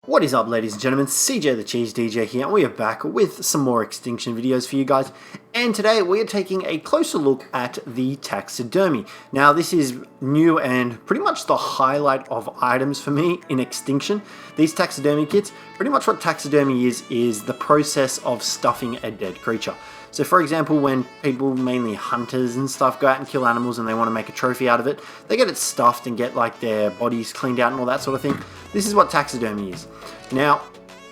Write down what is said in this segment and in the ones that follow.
What is up, ladies and gentlemen? Cjthecheesedj here, and we are back with some more Extinction videos for you guys. And today we are taking a closer look at the taxidermy. Now this is new and pretty much the highlight of items for me in Extinction. These taxidermy kits, pretty much what taxidermy is the process of stuffing a dead creature. So for example, when people, mainly hunters and stuff, go out and kill animals and they want to make a trophy out of it, they get it stuffed and get like their bodies cleaned out and all that sort of thing. This is what taxidermy is. Now,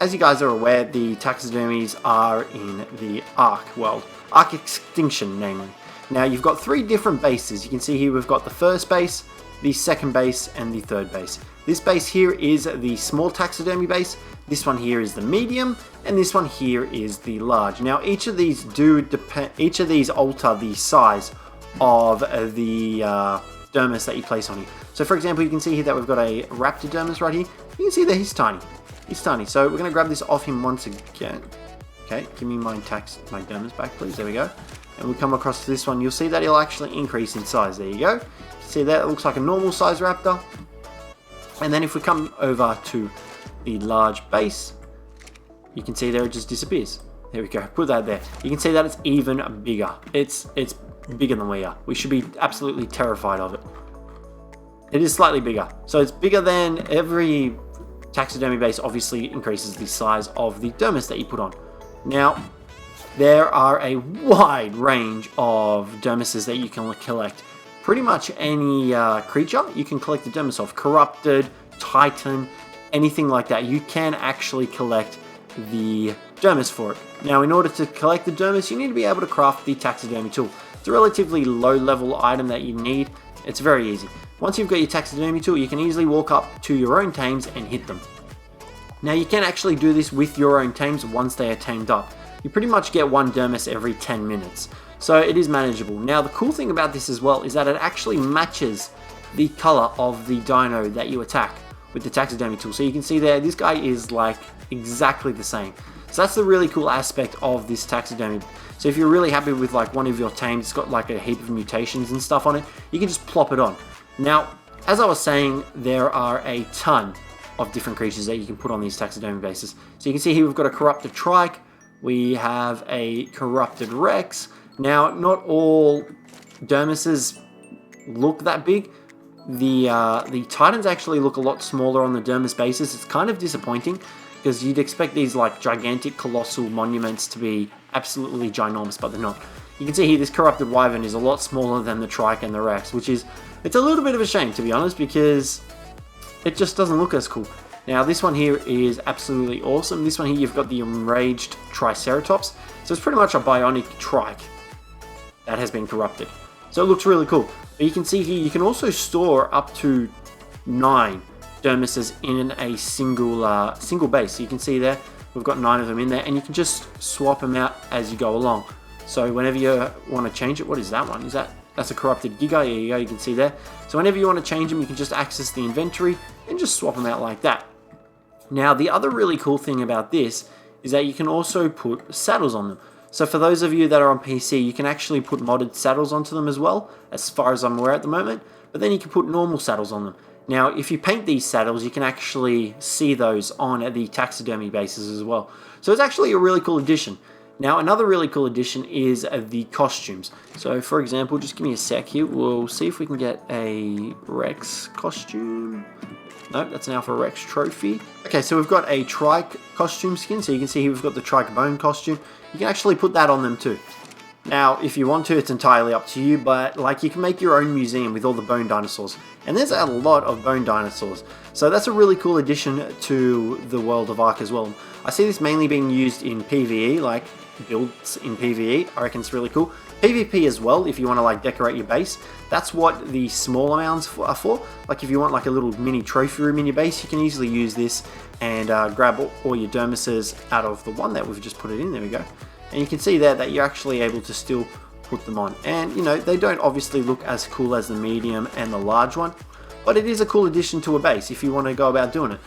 as you guys are aware, the taxidermies are in the Ark world. Ark Extinction, namely. Now, you've got three different bases. You can see here we've got the first base, the second base, and the third base. This base here is the small taxidermy base. This one here is the medium, and this one here is the large. Now, each of these alter the size of the dermis that you place on here. So, for example, you can see here that we've got a raptor dermis right here. You can see that he's tiny. He's tiny. So we're going to grab this off him once again. Okay, give me my dermis back, please. There we go. And we come across to this one. You'll see that he'll actually increase in size. There you go. See that? It looks like a normal size raptor. And then if we come over to the large base, you can see there it just disappears. There we go. Put that there. You can see that it's even bigger. It's bigger than we are. We should be absolutely terrified of it. It is slightly bigger. So it's bigger than every taxidermy base. Obviously increases the size of the dermis that you put on. Now, there are a wide range of dermises that you can collect. Pretty much any creature you can collect the dermis of. Corrupted, Titan, anything like that. You can actually collect the dermis for it. Now, in order to collect the dermis, you need to be able to craft the taxidermy tool. It's a relatively low level item that you need. It's very easy. Once you've got your taxidermy tool, you can easily walk up to your own tames and hit them. Now, you can actually do this with your own tames once they are tamed up. You pretty much get one dermis every 10 minutes. So it is manageable. Now, the cool thing about this as well is that it actually matches the color of the dino that you attack with the taxidermy tool. So you can see there, this guy is like exactly the same. So that's the really cool aspect of this taxidermy. So if you're really happy with like one of your tames, it's got like a heap of mutations and stuff on it, you can just plop it on. Now, as I was saying, there are a ton of different creatures that you can put on these taxidermy bases. So you can see here we've got a corrupted trike, we have a corrupted rex. Now, not all dermises look that big. The titans actually look a lot smaller on the dermis bases. It's kind of disappointing because you'd expect these like gigantic colossal monuments to be absolutely ginormous, but they're not. You can see here this corrupted wyvern is a lot smaller than the trike and the rex, which is, it's a little bit of a shame, to be honest, because it just doesn't look as cool. Now, this one here is absolutely awesome. This one here, you've got the enraged triceratops. So it's pretty much a bionic trike that has been corrupted. So it looks really cool. But you can see here, you can also store up to 9 dermises in a single base. So you can see there, we've got 9 of them in there, and you can just swap them out as you go along. So whenever you want to change it, what is that one? That's a corrupted giga. There you go, you can see there. So whenever you want to change them, you can just access the inventory and just swap them out like that. Now, the other really cool thing about this is that you can also put saddles on them. So for those of you that are on PC, you can actually put modded saddles onto them as well, as far as I'm aware at the moment. But then you can put normal saddles on them. Now, if you paint these saddles, you can actually see those on the taxidermy bases as well. So it's actually a really cool addition. Now, another really cool addition is the costumes. So, for example, just give me a sec here. We'll see if we can get a Rex costume. Nope, that's an Alpha Rex trophy. Okay, so we've got a trike costume skin. So you can see here we've got the trike bone costume. You can actually put that on them too. Now, if you want to, it's entirely up to you, but like you can make your own museum with all the bone dinosaurs. And there's a lot of bone dinosaurs. So that's a really cool addition to the world of Ark as well. I see this mainly being used in PvE, like builds in PvE. I reckon it's really cool. PvP as well, if you want to like decorate your base. That's what the smaller mounds are for. Like if you want like a little mini trophy room in your base, you can easily use this and grab all your dermises out of the one that we've just put it in. There we go. And you can see there that you're actually able to still put them on. And you know, they don't obviously look as cool as the medium and the large one, but it is a cool addition to a base if you want to go about doing it.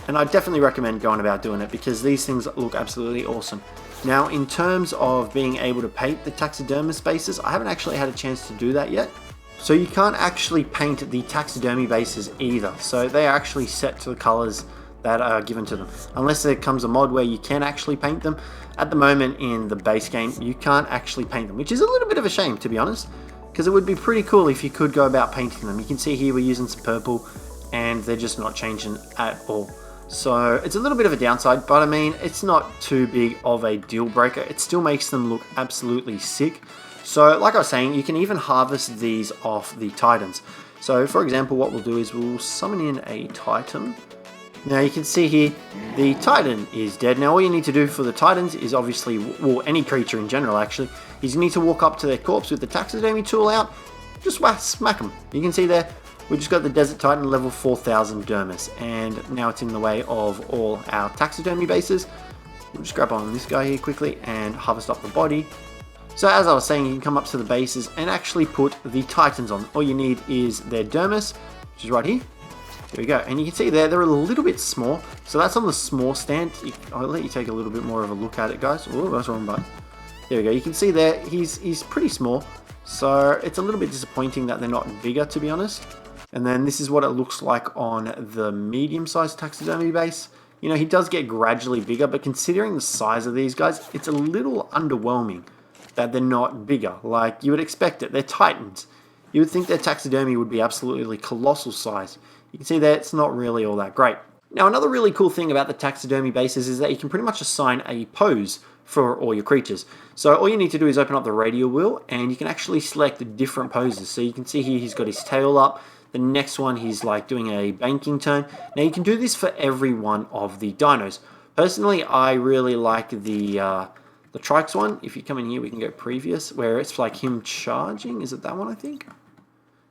And I definitely recommend going about doing it because these things look absolutely awesome. Now, in terms of being able to paint the taxidermist bases, I haven't actually had a chance to do that yet. So you can't actually paint the taxidermy bases either. So they are actually set to the colors that are given to them. Unless there comes a mod where you can actually paint them. At the moment in the base game, you can't actually paint them, which is a little bit of a shame, to be honest, because it would be pretty cool if you could go about painting them. You can see here we're using some purple, and they're just not changing at all. So it's a little bit of a downside, but I mean, it's not too big of a deal breaker. It still makes them look absolutely sick. So like I was saying, you can even harvest these off the Titans. So for example, what we'll do is we'll summon in a Titan. Now you can see here, the Titan is dead. Now all you need to do for the Titans is obviously, well, any creature in general actually, is you need to walk up to their corpse with the Taxidermy tool out, just smack them. You can see there, we just got the Desert Titan level 4000 Dermis, and now it's in the way of all our Taxidermy bases. We'll just grab on this guy here quickly and harvest up the body. So as I was saying, you can come up to the bases and actually put the Titans on. All you need is their Dermis, which is right here. There we go, and you can see there, they're a little bit small, so that's on the small stand. I'll let you take a little bit more of a look at it, guys. Oh, that's the wrong button. There we go, you can see there, he's pretty small, so it's a little bit disappointing that they're not bigger, to be honest. And then this is what it looks like on the medium-sized Taxidermy base. You know, he does get gradually bigger, but considering the size of these guys, it's a little underwhelming that they're not bigger. Like, you would expect it, they're Titans. You would think their Taxidermy would be absolutely colossal size. You can see that it's not really all that great. Now, another really cool thing about the Taxidermy bases is that you can pretty much assign a pose for all your creatures. So all you need to do is open up the radial wheel, and you can actually select different poses. So you can see here he's got his tail up. The next one he's like doing a banking turn. Now you can do this for every one of the dinos. Personally, I really like the Trikes one. If you come in here, we can go previous, where it's like him charging. Is it that one, I think?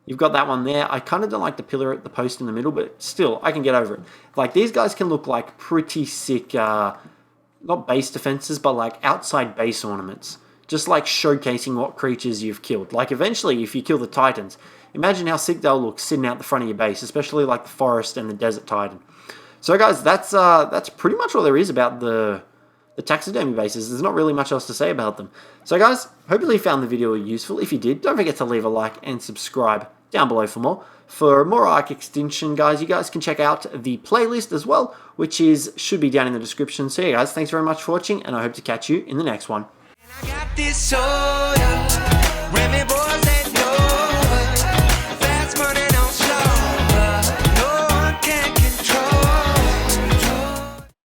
You've got that one there. I kind of don't like the pillar at the post in the middle, but still, I can get over it. Like, these guys can look like pretty sick, not base defenses, but like outside base ornaments. Just like showcasing what creatures you've killed. Like, eventually, if you kill the Titans, imagine how sick they'll look sitting out the front of your base, especially like the Forest and the Desert Titan. So guys, that's pretty much all there is about the Taxidermy bases. There's not really much else to say about them. So guys, hopefully you found the video useful. If you did, don't forget to leave a like and subscribe down below for more. For more Ark Extinction, guys, you guys can check out the playlist as well, which should be down in the description. So yeah, guys, thanks very much for watching, and I hope to catch you in the next one.